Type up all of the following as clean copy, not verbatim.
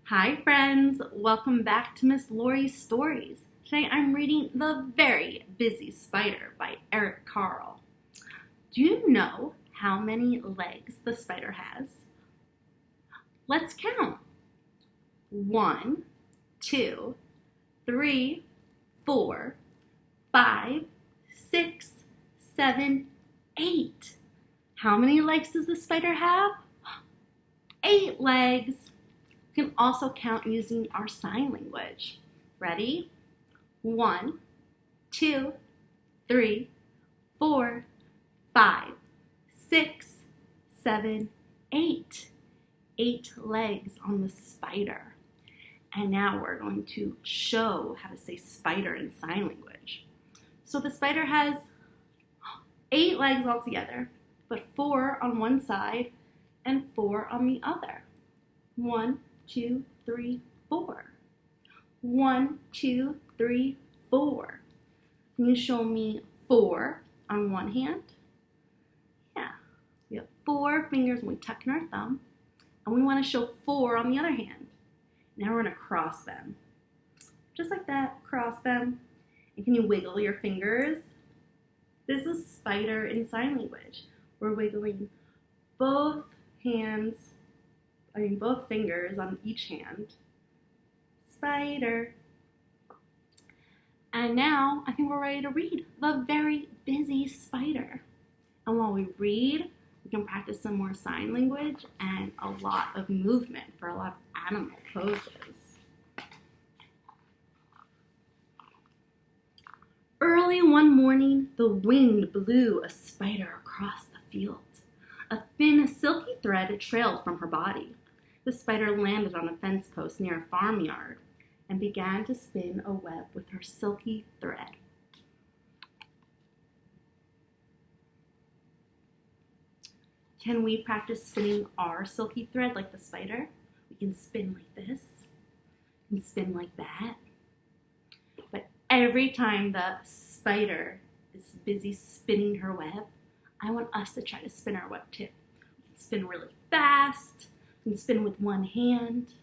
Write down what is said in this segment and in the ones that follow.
Hi friends, welcome back to Miss Laurie's Stories. Today I'm reading The Very Busy Spider by Eric Carle. Do you know how many legs the spider has? Let's count. 1, 2, 3, 4, 5, 6, 7, 8. How many legs does the spider have? 8 legs. You can also count using our sign language. Ready? 1, 2, 3, 4, 5, 6, 7, 8. 8 legs on the spider. And now we're going to show how to say spider in sign language. So the spider has 8 legs altogether, but 4 on one side and 4 on the other. 1, 2, 3, 4. 1, 2, 3, 4. Can you show me 4 on one hand? Yeah. We have 4 fingers and we tuck in our thumb. And we want to show 4 on the other hand. Now we're going to cross them. Just like that, cross them. And can you wiggle your fingers? This is spider in sign language. We're wiggling both fingers on each hand. Spider. And now I think we're ready to read The Very Busy Spider. And while we read, we can practice some more sign language and a lot of movement for a lot of animal poses. Early one morning, the wind blew a spider across the field. A thin, silky thread trailed from her body. The spider landed on a fence post near a farmyard and began to spin a web with her silky thread. Can we practice spinning our silky thread like the spider? We can spin like this, and spin like that. But every time the spider is busy spinning her web, I want us to try to spin our web too. We can spin really fast, we can spin with one hand.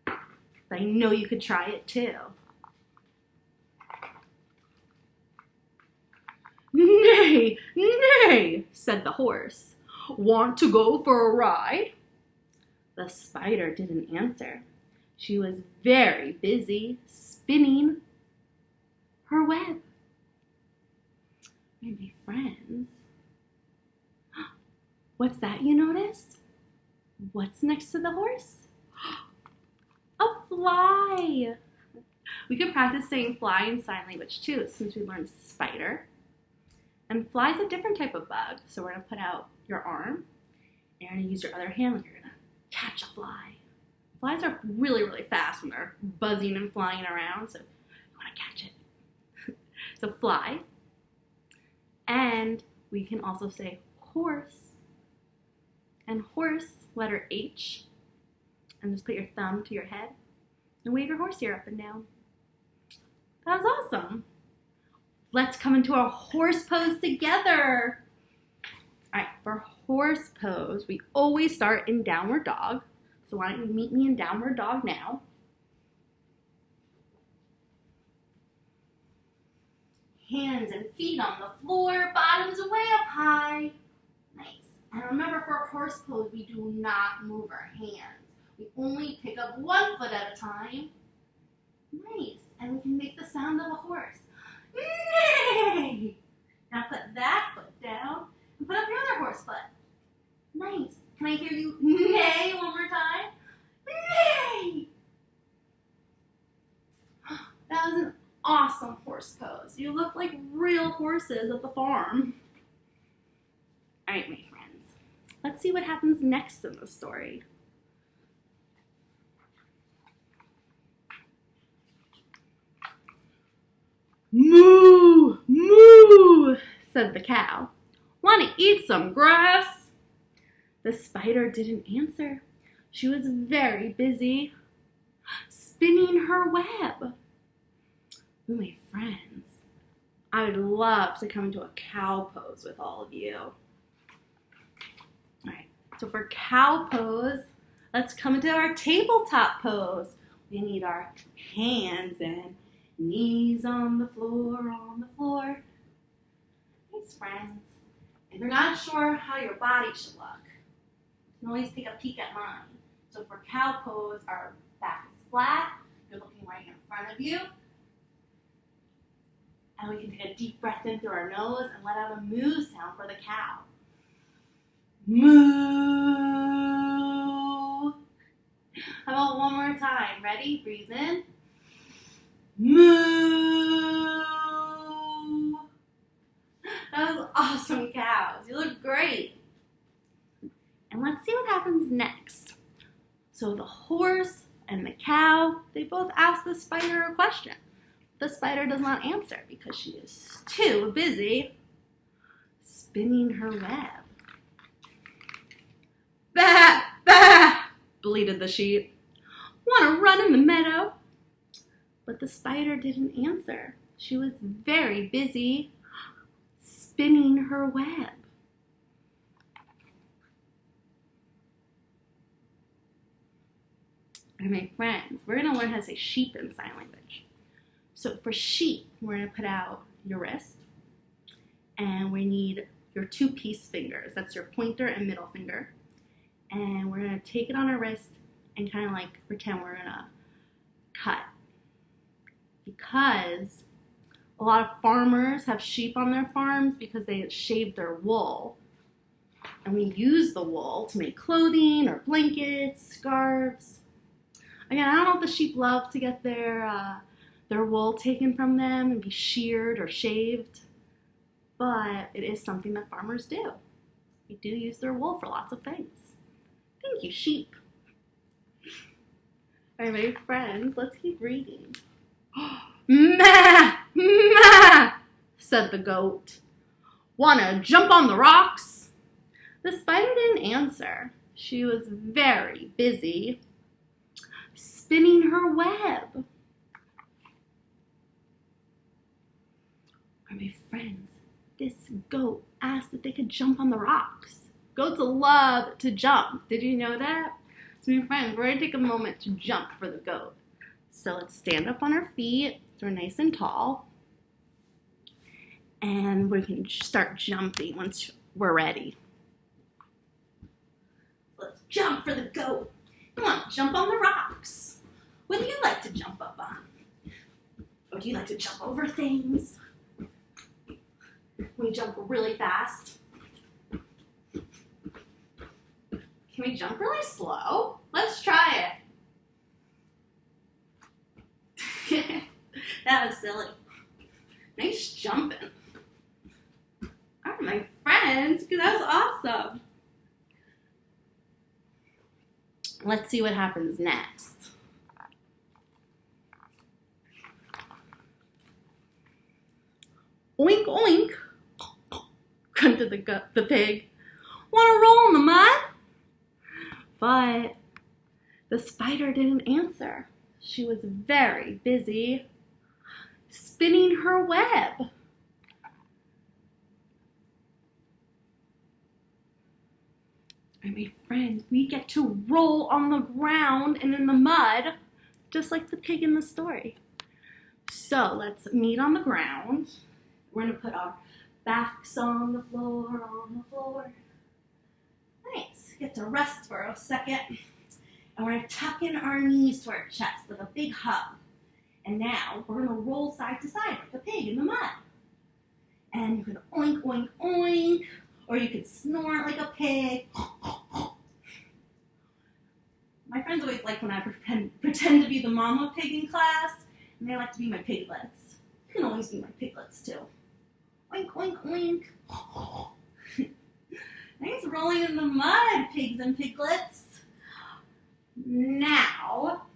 But I know you could try it too. "Nay, nay," said the horse. "Want to go for a ride?" The spider didn't answer. She was very busy spinning her web. My friends, what's that you notice? What's next to the horse? A fly. We can practice saying fly in sign language too, since we learned spider. And fly is a different type of bug. So we're going to put out your arm, and you're going to use your other hand like you're going to catch a fly. Flies are really, really fast when they're buzzing and flying around, so you want to catch it. So fly. And we can also say horse. And horse, letter H. And just put your thumb to your head and wave your horse ear up and down. That was awesome. Let's come into our horse pose together. All right, for horse pose, we always start in downward dog. So why don't you meet me in downward dog now? Hands and feet on the floor, bottoms way up high. Nice. And remember, for a horse pose, we do not move our hands. We only pick up one foot at a time. Nice. And we can make the sound of a horse. Neigh! Now put that foot down and put up your other horse foot. Nice. Can I hear you neigh one more time? Neigh! That was an awesome horse pose. You look like real horses at the farm. All right, my friends. Let's see what happens next in the story. "Moo, moo," said the cow. "Want to eat some grass?" The spider didn't answer. She was very busy spinning her web. Oh, my friends, I would love to come into a cow pose with all of you. All right, so for cow pose, Let's come into our tabletop pose. We need our hands and knees on the floor, Thanks, friends. If you're not sure how your body should look, you can always take a peek at mine. So for cow pose, our back is flat. You're looking right in front of you. And we can take a deep breath in through our nose and let out a moo sound for the cow. Moo. How about one more time? Ready? Breathe in. Moo. That was awesome, cows. You look great. And let's see what happens next. So the horse and the cow, they both ask the spider a question. The spider does not answer because she is too busy spinning her web. Bah, bah, bleated the sheep. Want to run in the meadow? But the spider didn't answer. She was very busy spinning her web. All right, my friends, we're going to learn how to say sheep in sign language. So for sheep, we're going to put out your wrist, and we need your two peace fingers. That's your pointer and middle finger. And we're going to take it on our wrist and kind of like pretend we're going to cut. Because a lot of farmers have sheep on their farms because they shave their wool. And we use the wool to make clothing or blankets, scarves. Again, I don't know if the sheep love to get their wool taken from them and be sheared or shaved, but it is something that farmers do. They do use their wool for lots of things. Thank you, sheep. All right, my friends, let's keep reading. "Meh, meh," said the goat. "Wanna jump on the rocks?" The spider didn't answer. She was very busy spinning her web. All right, my friends, this goat asked if they could jump on the rocks. Goats love to jump. Did you know that? So my friends, we're going to take a moment to jump for the goat. So let's stand up on our feet so we're nice and tall. And we can start jumping once we're ready. Let's jump for the goat. Come on, jump on the rocks. What do you like to jump up on? Or do you like to jump over things? We jump really fast. Can we jump really slow? Let's try it. That was silly. Nice jumping. All right, my friends, that was awesome. Let's see what happens next. Oink, oink, grunted the pig. Want to roll in the mud? But the spider didn't answer. She was very busy spinning her web. And my friends, we get to roll on the ground and in the mud, just like the pig in the story. So let's meet on the ground. We're going to put our backs on the floor. Nice. Get to rest for a second. And we're going to tuck in our knees to our chest like a big hug. And now we're going to roll side to side like a pig in the mud. And you can oink, oink, oink. Or you could snort like a pig. My friends always like when I pretend to be the mama pig in class. And they like to be my piglets. You can always be my piglets too. Oink, oink, oink. Nice rolling in the mud, pigs and piglets. Now,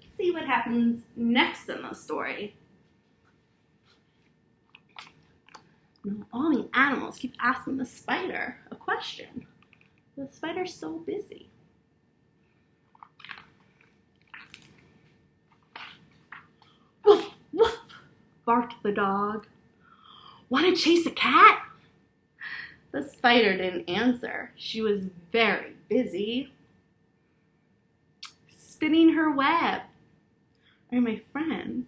let's see what happens next in the story. Now, all the animals keep asking the spider a question. The spider's so busy. Woof, woof, barked the dog. Want to chase a cat? The spider didn't answer. She was very busy spinning her web. All right, my friends,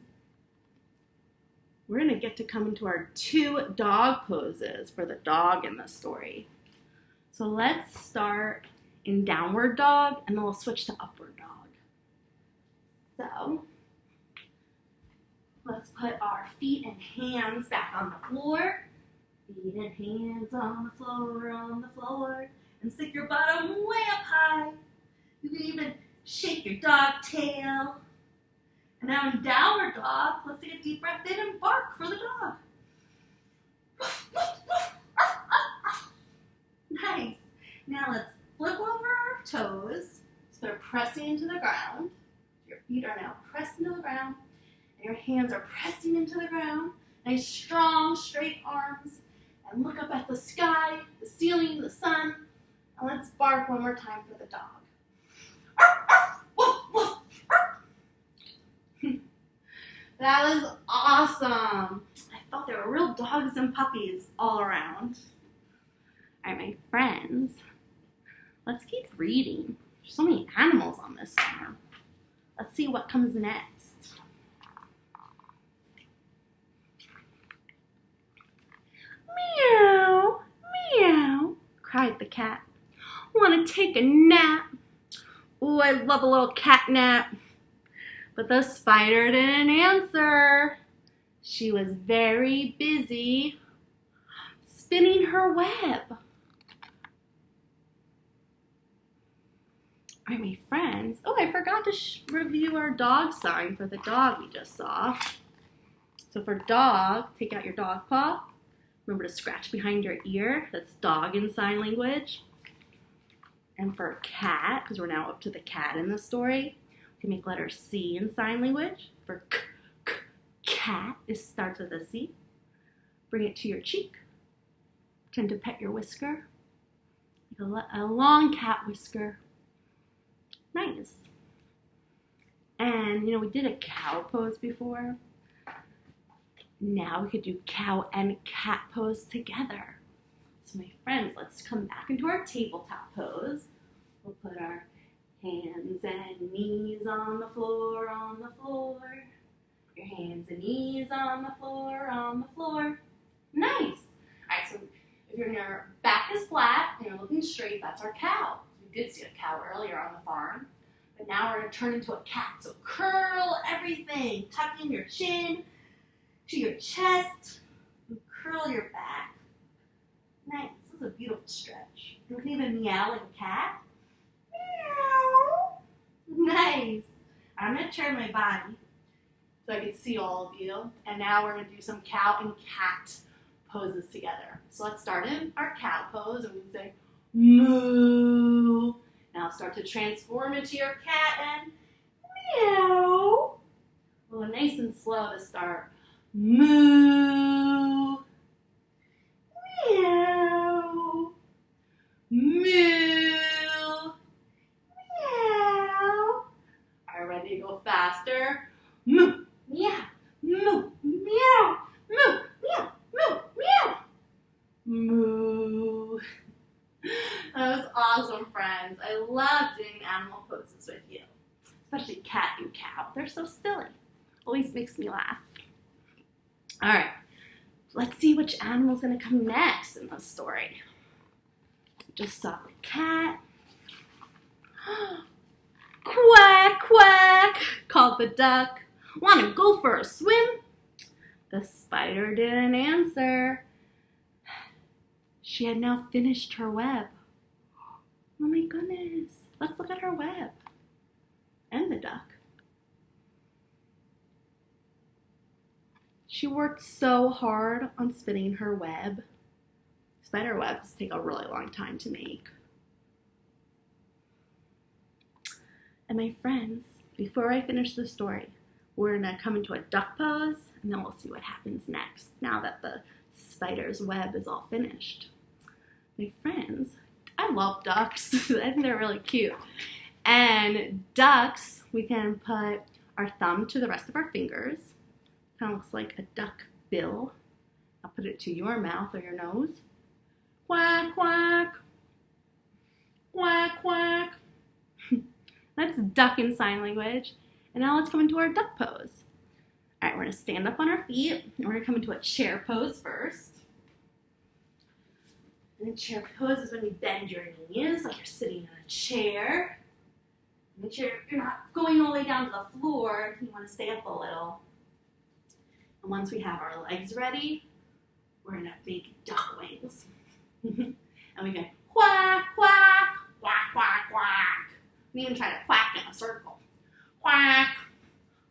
we're going to get to come into our 2 dog poses for the dog in the story. So let's start in downward dog, and then we'll switch to upward dog. So let's put our feet and hands back on the floor. Feet and hands on the floor, and stick your bottom way up high. You can even shake your dog tail. And now in downward dog, let's take a deep breath in and bark for the dog. Nice. Now let's flip over our toes so they're pressing into the ground. Your feet are now pressed into the ground, and your hands are pressing into the ground. Nice, strong, straight arms. And look up at the sky, the ceiling, the sun. And let's bark one more time for the dog. That was awesome. I thought there were real dogs and puppies all around. All right, my friends, let's keep reading. There's so many animals on this farm. Let's see what comes next. Meow, meow, cried the cat. Want to take a nap? Ooh, I love a little cat nap. But the spider didn't answer. She was very busy spinning her web. All right, my friends. Oh, I forgot to review our dog sign for the dog we just saw. So for dog, take out your dog paw. Remember to scratch behind your ear. That's dog in sign language. And for cat, because we're now up to the cat in the story, we can make letter C in sign language. For cat, it starts with a C. Bring it to your cheek. Pretend to pet your whisker. Like a long cat whisker. Nice. And, we did a cow pose before. Now we could do cow and cat pose together. So my friends, let's come back into our tabletop pose. We'll put our hands and knees on the floor, Your hands and knees on the floor, Nice. All right, so if your back is flat and you're looking straight, that's our cow. We did see a cow earlier on the farm, but now we're going to turn into a cat. So curl everything, tuck in your chin to your chest, and curl your back. Nice. This is a beautiful stretch. You can even meow like a cat. Meow. Nice. I'm going to turn my body so I can see all of you. And now we're going to do some cow and cat poses together. So let's start in our cow pose, and we can say moo. Now start to transform into your cat and meow. Well, nice and slow to start. Moo. Meow. Moo. Meow. Are you ready to go faster? Moo. Meow. Moo. Meow. Moo. Meow. Moo. Meow. Moo. That was awesome, friends. I love doing animal poses with you, especially cat and cow. They're so silly. Always makes me laugh. All right, let's see which animal's going to come next in the story. Just saw the cat. Quack, quack, called the duck. Want to go for a swim? The spider didn't answer. She had now finished her web. Oh my goodness. Let's look at her web. And the duck. She worked so hard on spinning her web. Spider webs take a really long time to make. And my friends, before I finish the story, we're gonna come into a duck pose, and then we'll see what happens next now that the spider's web is all finished. My friends, I love ducks. I think they're really cute. And ducks, we can put our thumb to the rest of our fingers. Kind of looks like a duck bill. I'll put it to your mouth or your nose. Quack, quack. Quack, quack. That's duck in sign language. And now let's come into our duck pose. All right, we're gonna stand up on our feet, and we're gonna come into a chair pose first. And a chair pose is when you bend your knees like you're sitting in a chair. Make sure you're not going all the way down to the floor. You wanna stay up a little. And once we have our legs ready, we're gonna make duck wings. And we can quack, quack, quack, quack, quack. We even try to quack in a circle. Quack,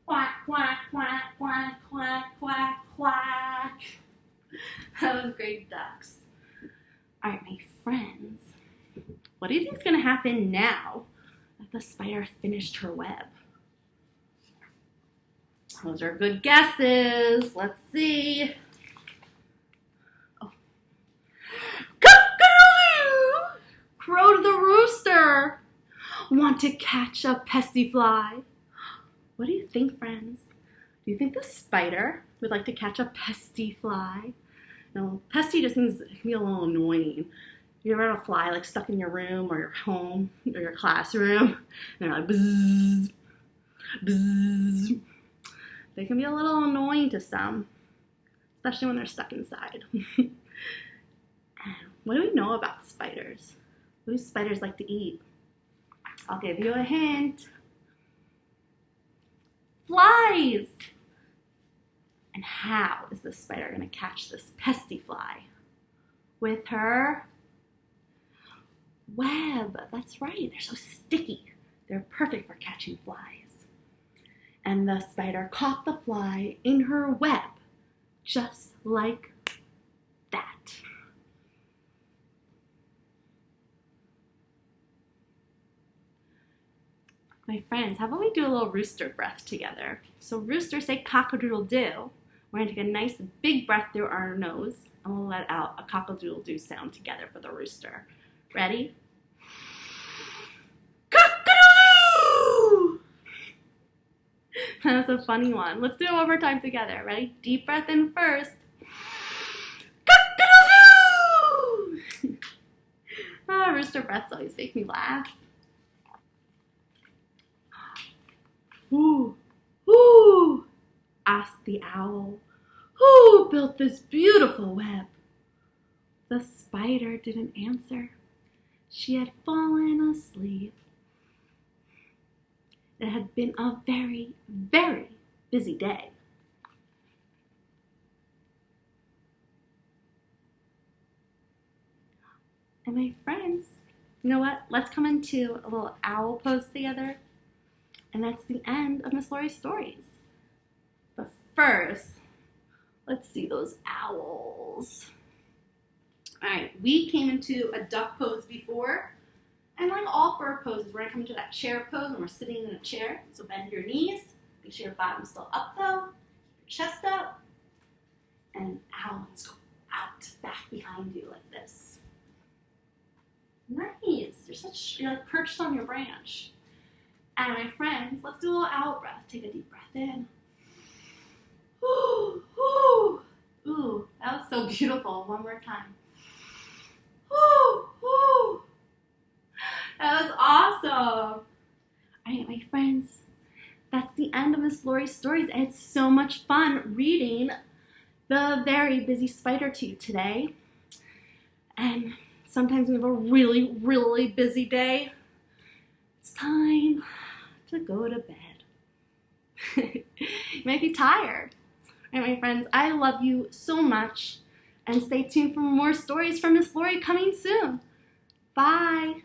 quack, quack, quack, quack, quack, quack, quack. That was great, ducks. All right, my friends, what do you think is gonna happen now that the spider finished her web? Those are good guesses. Let's see. Oh. Cock-a-doodle-doo! Crowed the rooster. Want to catch a pesty fly? What do you think, friends? Do you think the spider would like to catch a pesty fly? No, pesty just means it can be a little annoying. You ever have a fly like stuck in your room or your home or your classroom? And they're like bzzz, bzzz. They can be a little annoying to some, especially when they're stuck inside. What do we know about spiders? What do spiders like to eat? I'll give you a hint. Flies! And how is the spider going to catch this pesty fly? With her web. That's right, they're so sticky. They're perfect for catching flies. And the spider caught the fly in her web, just like that. My friends, how about we do a little rooster breath together? So rooster, say cock-a-doodle-doo. We're gonna take a nice big breath through our nose, and we'll let out a cock-a-doodle-doo sound together for the rooster. Ready? Cock-a-doodle-doo! That was a funny one. Let's do it one more time together. Ready? Deep breath in first. Cock-a-doodle-doo! Oh, rooster breaths always make me laugh. Who, asked the owl. Who built this beautiful web? The spider didn't answer. She had fallen asleep. It had been a very, very busy day. And my friends, you know what? Let's come into a little owl pose together. And that's the end of Miss Laurie's stories. But first, let's see those owls. All right, we came into a duck pose before. And like all bird poses, we're gonna come into that chair pose and we're sitting in a chair. So bend your knees, make sure your bottom's still up though, keep your chest up. And owls go out, back behind you like this. Nice, you're like perched on your branch. And my friends, let's do a little owl breath. Take a deep breath in. Ooh, ooh. Ooh, that was so beautiful. One more time. Ooh, ooh. That was awesome. All right, my friends, that's the end of Miss Laurie's stories. I had so much fun reading The Very Busy Spider to you today. And sometimes we have a really, really busy day. It's time to go to bed. You might be tired. All right, my friends, I love you so much. And stay tuned for more stories from Miss Laurie coming soon. Bye.